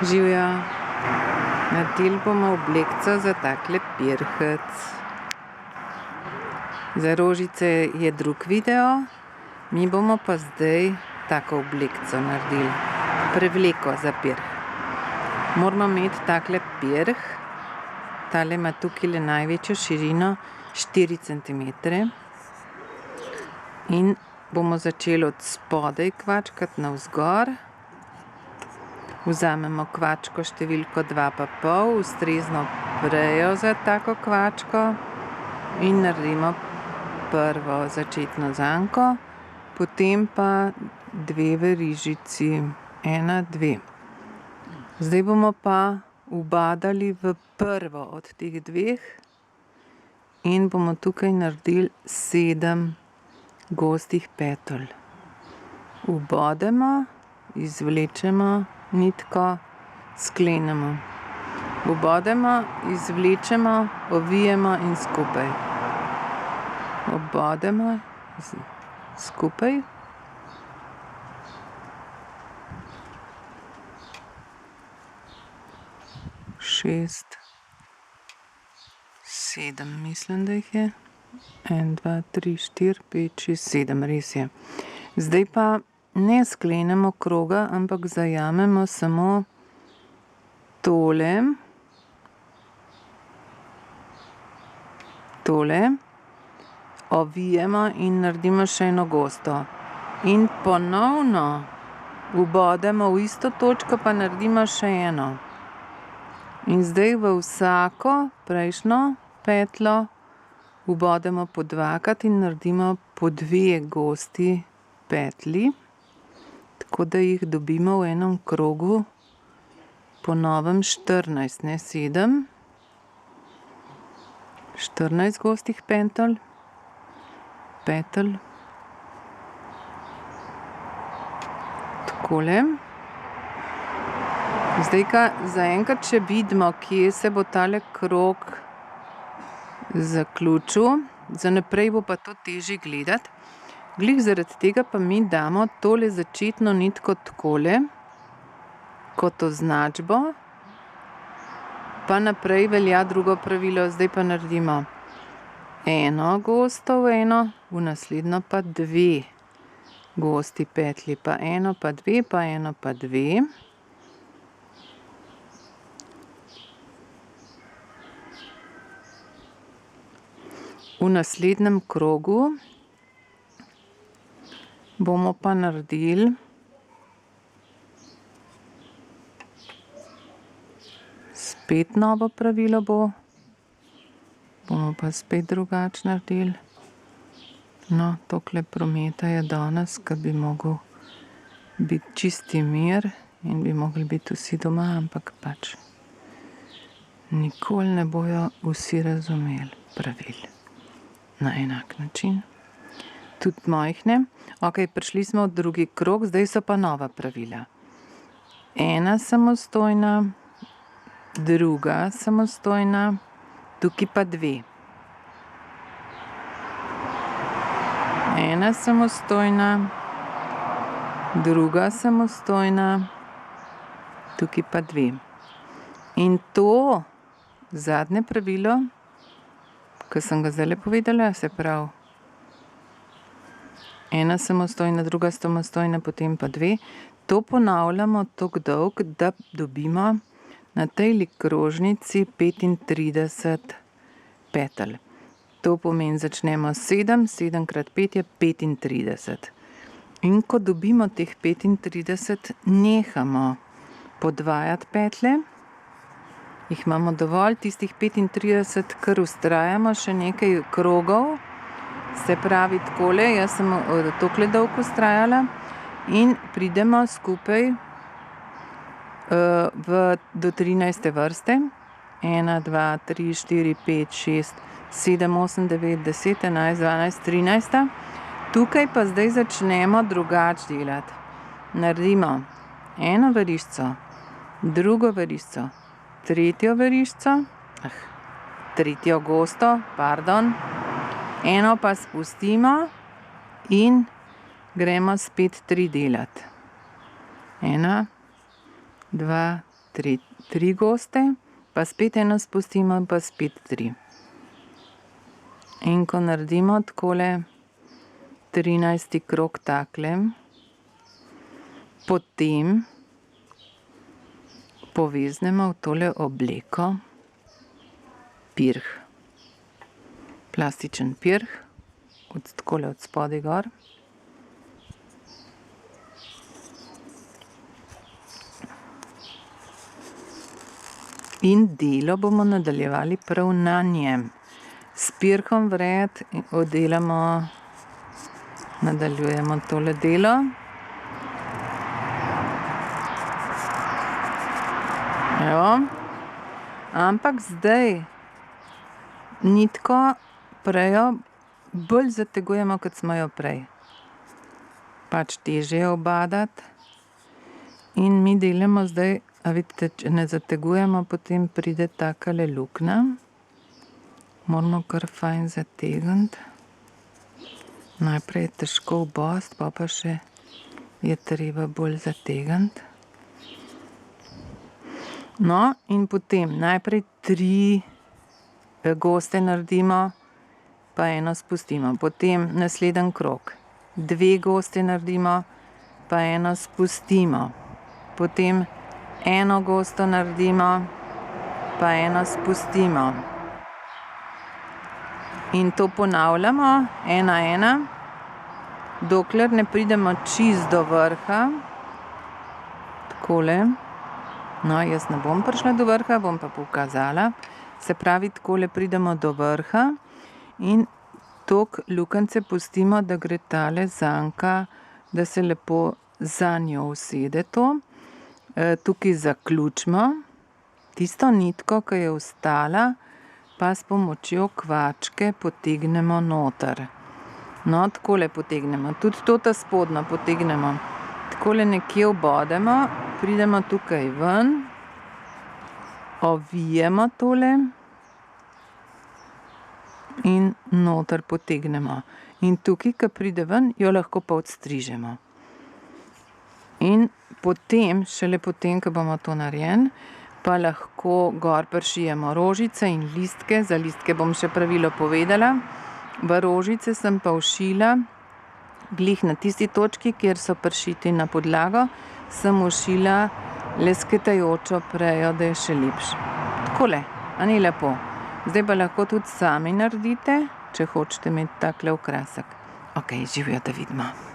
Živjo, naredili bomo oblekco za takle pirhec. Za rožice je drug video, mi bomo pa zdaj tako oblekco naredili. Prevleko za pirh. Moramo imeti takle pirh, tale ima tukaj največjo širino 4 cm. In bomo začeli od spodaj kvačkati navzgor. Vzamemo kvačko številko 2,5, ustrezno prejo za tako kvačko in naredimo prvo začetno zanko, potem pa 2 verižici, 1, 2. Zdaj bomo pa ubadali v prvo od teh 2 in bomo tukaj naredili 7 gostih petelj. Ubodemo, izvlečemo nitko, sklenemo. Obodemo, izvlečemo, ovijemo in skupaj. Obodemo, skupaj. Šest, 7, mislim, da jih je. 1, 2, 3, 4, 5, 6, 7, res je. Zdaj pa ne sklenemo kroga, ampak zajamemo samo tole, ovijemo in naredimo še eno gosto. In ponovno ubodemo v isto točko, pa naredimo še eno. In zdaj v vsako prejšnjo petlo ubodemo po 2-krat in naredimo po 2 gosti petli. Tako da jih dobimo v enem krogu po novem 14, ne 7. 14 gostih petelj. Takole. Zdaj zaenkrat še vidimo, kje se bo tale krog zaključil. Za naprej bo pa to težje gledati. Glih zaradi tega pa mi damo tole začetno nitko takole, kot označbo, pa naprej velja drugo pravilo. Zdaj pa naredimo eno gosto v eno, v naslednjo pa 2 gosti petli, pa 1, pa 2, pa 1, pa 2. V naslednjem krogu bomo pa naredili spet novo pravilo bomo pa spet drugače naredili. No, tokle prometa je danes, ker bi mogel biti čisti mir in bi mogli biti vsi doma, ampak pač nikoli ne bojo vsi razumeli pravil na enak način. Tudi mojih ne. Ok, prišli smo v drugi krog, zdaj so pa nova pravila. 1 samostojna, 2 samostojna, tukaj pa 2. 1 samostojna, 2 samostojna, tukaj pa 2. In to zadnje pravilo, ki sem ga zdajle povedala, se pravi 1 samostojna, 2 samostojna, potem pa 2. To ponavljamo toliko dolgo, da dobimo na tej krožnici 35 petelj. To pomeni, začnemo 7, 7 krat 5 je 35. In ko dobimo teh 35, nehamo podvajati petlje. Jih imamo dovolj, tistih 35, kar vztrajamo še nekaj krogov. Se pravi takole, jaz sem tokle dolgo vztrajala in pridemo skupaj do 13. vrste. 1, 2, 3, 4, 5, 6, 7, 8, 9, 10, 11, 12, 13. Tukaj pa zdaj začnemo drugače delati. Naredimo eno verižico, drugo verižico, tretjo verižico, tretjo gosto, eno pa spustimo in gremo spet 3 delati. 1, 2, tri goste, pa spet eno spustimo, pa spet 3. In ko naredimo takole 13. krog takle, potem poveznemo v tole obleko pirh. Plastičen pirh, takole od spodaj gor. In delo bomo nadaljevali prav na njem. S pirhom vred oddelamo, nadaljujemo tole delo. Evo. Ampak zdaj nitko prejo bolj zategujemo, kot smo jo prej. Pač težje je obadati. In mi delamo zdaj, a vidite, če ne zategujemo, potem pride takale luknja. Moramo kar fajn zategniti. Najprej je težko obosti, pa še je treba bolj zategniti. No, in potem najprej 3 goste naredimo, pa eno spustimo. Potem naslednji krog. 2 goste naredimo, pa eno spustimo. Potem 1 gosto naredimo, pa eno spustimo. In to ponavljamo 1, dokler ne pridemo čisto do vrha. Takole. No, jaz ne bom prišla do vrha, bom pa pokazala. Se pravi, takole pridemo do vrha in toliko lukence pustimo, da gre tale zanka, da se lepo za njo usede to. Tukaj zaključimo. Tisto nitko, ki je ostala, pa s pomočjo kvačke potegnemo noter. No, takole potegnemo. Tudi to ta spodnjo potegnemo. Takole nekje obodemo, pridemo tukaj ven, ovijemo tole in noter potegnemo. In tukaj, ko pride ven, jo lahko pa odstrižemo. In potem, šele potem, ko bomo to narejeni, pa lahko gor prišijemo rožice in listke. Za listke bom še pravilo povedala. V rožice sem pa všila glih na tisti točki, kjer so prišiti na podlago, sem všila lesketajočo prejo, da je še lepše. Takole, a ni lepo? Zdaj pa lahko tudi sami naredite, če hočete imeti takle okrasek. Ok, živijo, da vidimo.